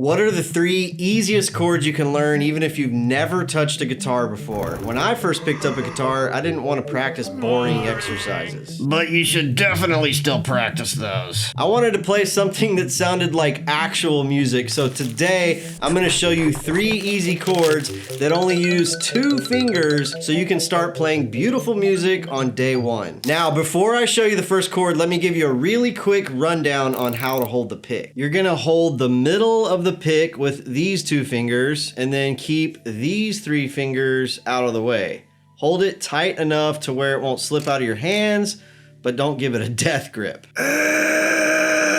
What are the 3 easiest chords you can learn even if you've never touched a guitar before? When I first picked up a guitar, I didn't want to practice boring exercises. But you should definitely still practice those. I wanted to play something that sounded like actual music, so today I'm going to show you 3 easy chords that only use 2 fingers so you can start playing beautiful music on day 1. Now, before I show you the first chord, let me give you a really quick rundown on how to hold the pick. You're going to hold the middle of the pick with these 2 fingers and then keep these 3 fingers out of the way. Hold it tight enough to where it won't slip out of your hands, but don't give it a death grip.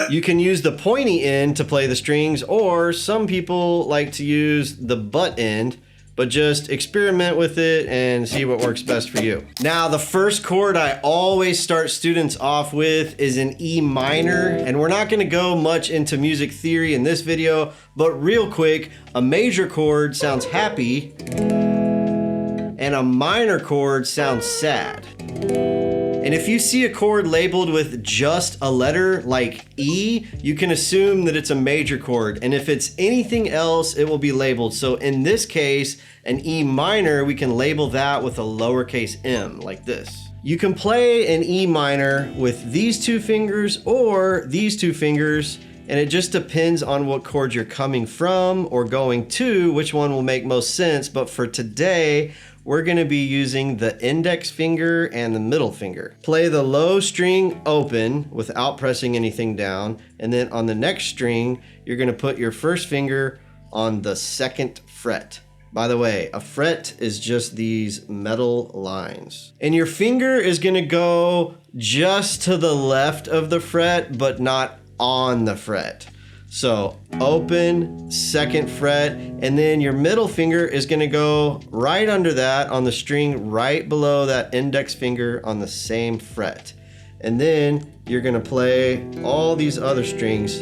You can use the pointy end to play the strings, or some people like to use the butt end, but just experiment with it and see what works best for you. Now, the first chord I always start students off with is an E minor, and we're not gonna go much into music theory in this video, but real quick, a major chord sounds happy, and a minor chord sounds sad. And if you see a chord labeled with just a letter like E, you can assume that it's a major chord. And if it's anything else, it will be labeled. So in this case, an E minor, we can label that with a lowercase m, like this. You can play an E minor with these 2 fingers or these 2 fingers, and it just depends on what chord you're coming from or going to, which one will make most sense. But for today, we're gonna be using the index finger and the middle finger. Play the low string open without pressing anything down. And then on the next string, you're gonna put your first finger on the 2nd fret. By the way, a fret is just these metal lines. And your finger is gonna go just to the left of the fret, but not on the fret. So open, 2nd fret, and then your middle finger is gonna go right under that on the string right below that index finger on the same fret. And then you're gonna play all these other strings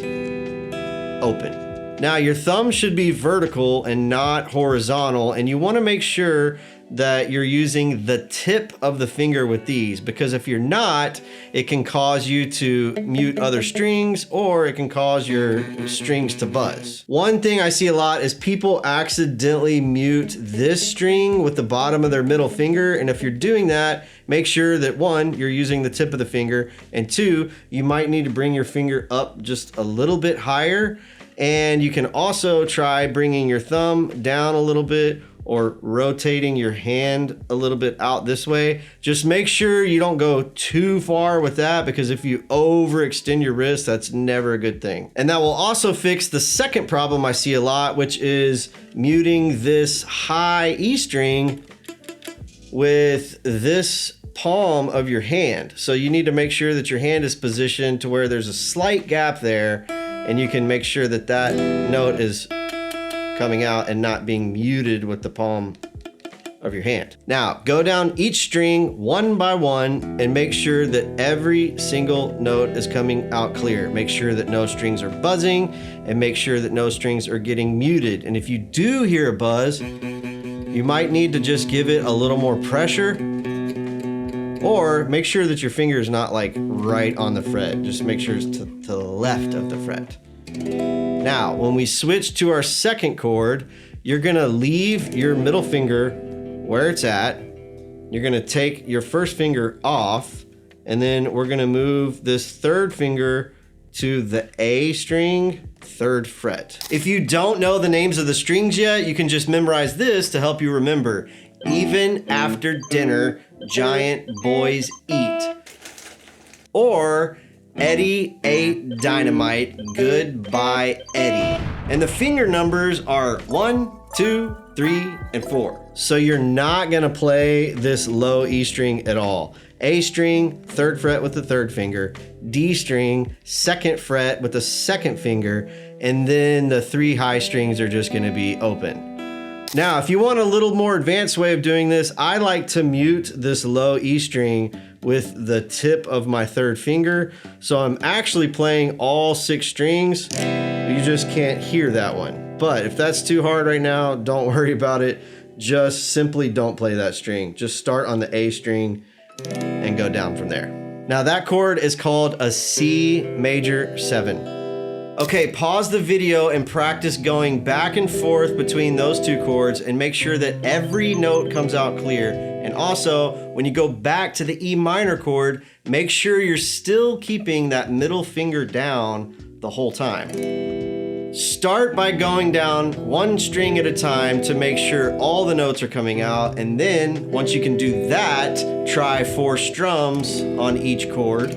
open. Now your thumb should be vertical and not horizontal, and you wanna make sure that you're using the tip of the finger with these, because if you're not, it can cause you to mute other strings, or it can cause your strings to buzz. One thing I see a lot is people accidentally mute this string with the bottom of their middle finger, and if you're doing that, make sure that 1, you're using the tip of the finger, and 2, you might need to bring your finger up just a little bit higher, and you can also try bringing your thumb down a little bit or rotating your hand a little bit out this way. Just make sure you don't go too far with that, because if you overextend your wrist, that's never a good thing. And that will also fix the second problem I see a lot, which is muting this high E string with this palm of your hand. So you need to make sure that your hand is positioned to where there's a slight gap there, and you can make sure that that note is coming out and not being muted with the palm of your hand. Now, go down each string one by one and make sure that every single note is coming out clear. Make sure that no strings are buzzing, and make sure that no strings are getting muted. And if you do hear a buzz, you might need to just give it a little more pressure, or make sure that your finger is not like right on the fret. Just make sure it's to the left of the fret. Now, when we switch to our second chord, you're gonna leave your middle finger where it's at. You're gonna take your first finger off, and then we're gonna move this 3rd finger to the A string, 3rd fret. If you don't know the names of the strings yet, you can just memorize this to help you remember. Even after dinner, giant boys eat. Or Eddie ate dynamite, goodbye Eddie. And the finger numbers are 1, 2, 3, and 4. So you're not gonna play this low E string at all. A string, 3rd fret with the 3rd finger, D string, 2nd fret with the 2nd finger, and then the 3 high strings are just gonna be open. Now, if you want a little more advanced way of doing this, I like to mute this low E string with the tip of my 3rd finger. So I'm actually playing all 6 strings. You just can't hear that one. But if that's too hard right now, don't worry about it. Just simply don't play that string. Just start on the A string and go down from there. Now that chord is called a C major 7. Okay, pause the video and practice going back and forth between those two chords and make sure that every note comes out clear. And also, when you go back to the E minor chord, make sure you're still keeping that middle finger down the whole time. Start by going down one string at a time to make sure all the notes are coming out, and then once you can do that, try 4 strums on each chord.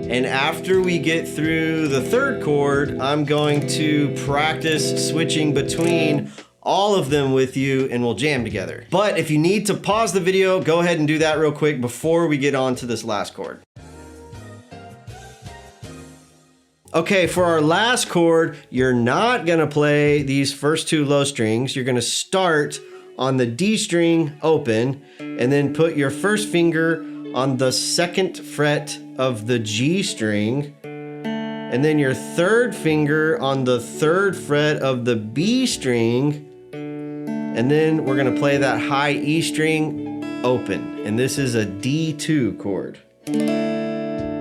And after we get through the third chord, I'm going to practice switching between all of them with you and we'll jam together. But if you need to pause the video, go ahead and do that real quick before we get on to this last chord. Okay, for our last chord, you're not gonna play these first 2 low strings. You're gonna start on the D string open and then put your first finger on the 2nd fret of the G string, and then your 3rd finger on the 3rd fret of the B string, and then we're gonna play that high E string open, and this is a D2 chord.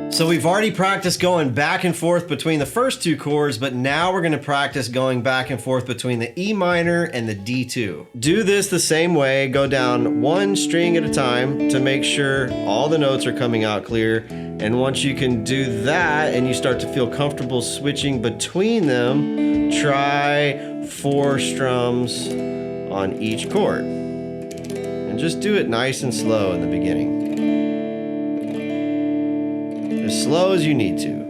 So we've already practiced going back and forth between the first 2 chords, but now we're gonna practice going back and forth between the E minor and the D2. Do this the same way, go down one string at a time to make sure all the notes are coming out clear. And once you can do that and you start to feel comfortable switching between them, try 4 strums on each chord. And just do it nice and slow in the beginning. As slow as you need to.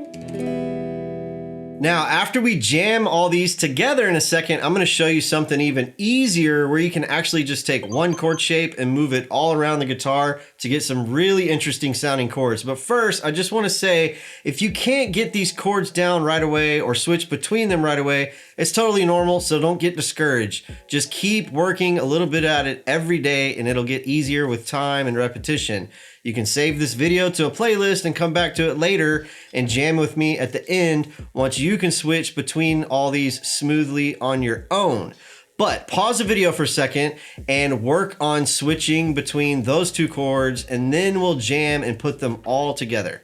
Now, after we jam all these together in a second, I'm gonna show you something even easier where you can actually just take one chord shape and move it all around the guitar to get some really interesting sounding chords. But first, I just wanna say, if you can't get these chords down right away or switch between them right away, it's totally normal, so don't get discouraged. Just keep working a little bit at it every day and it'll get easier with time and repetition. You can save this video to a playlist and come back to it later and jam with me at the end once you can switch between all these smoothly on your own. But pause the video for a second and work on switching between those 2 chords, and then we'll jam and put them all together.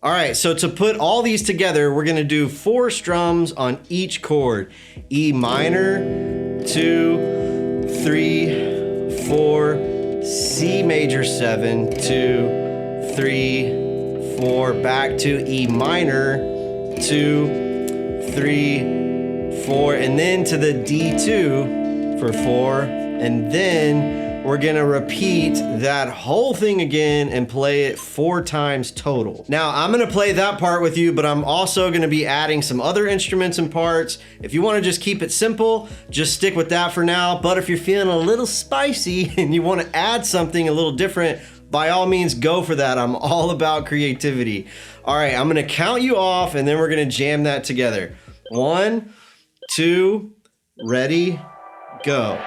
All right, so to put all these together, we're gonna do 4 strums on each chord. E minor, 2, 3, 4, C major 7, 2, 3, 4, back to E minor, 2, 3, 4, and then to the D2 for 4, and then we're gonna repeat that whole thing again and play it 4 times total. Now, I'm gonna play that part with you, but I'm also gonna be adding some other instruments and parts. If you wanna just keep it simple, just stick with that for now. But if you're feeling a little spicy and you wanna add something a little different, by all means, go for that. I'm all about creativity. All right, I'm gonna count you off and then we're gonna jam that together. 1, 2, ready, go.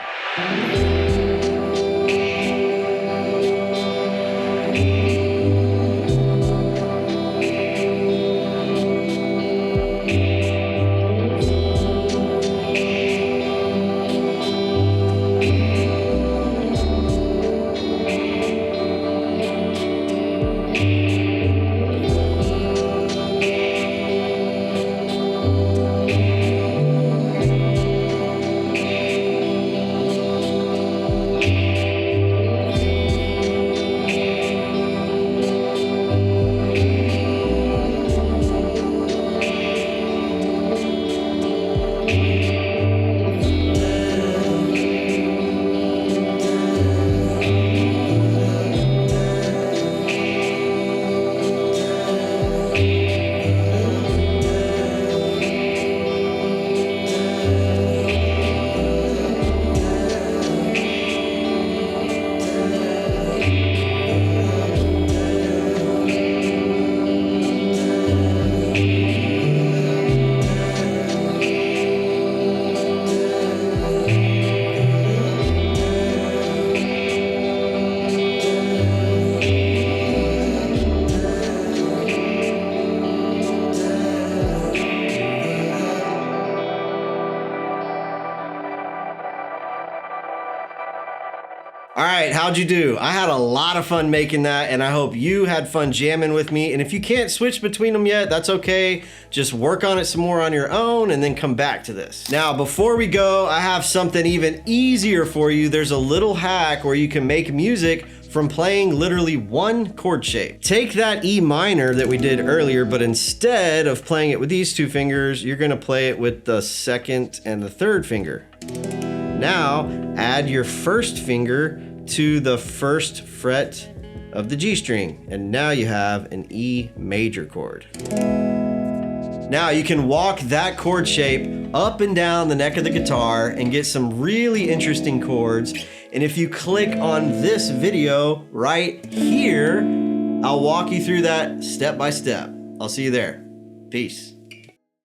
All right, how'd you do? I had a lot of fun making that, and I hope you had fun jamming with me. And if you can't switch between them yet, that's okay. Just work on it some more on your own and then come back to this. Now, before we go, I have something even easier for you. There's a little hack where you can make music from playing literally one chord shape. Take that E minor that we did earlier, but instead of playing it with these two fingers, you're gonna play it with the second and the third finger. Now, add your first finger to the first fret of the G string, and now you have an E major chord. Now you can walk that chord shape up and down the neck of the guitar and get some really interesting chords. And if you click on this video right here, I'll walk you through that step by step. I'll see you there. Peace.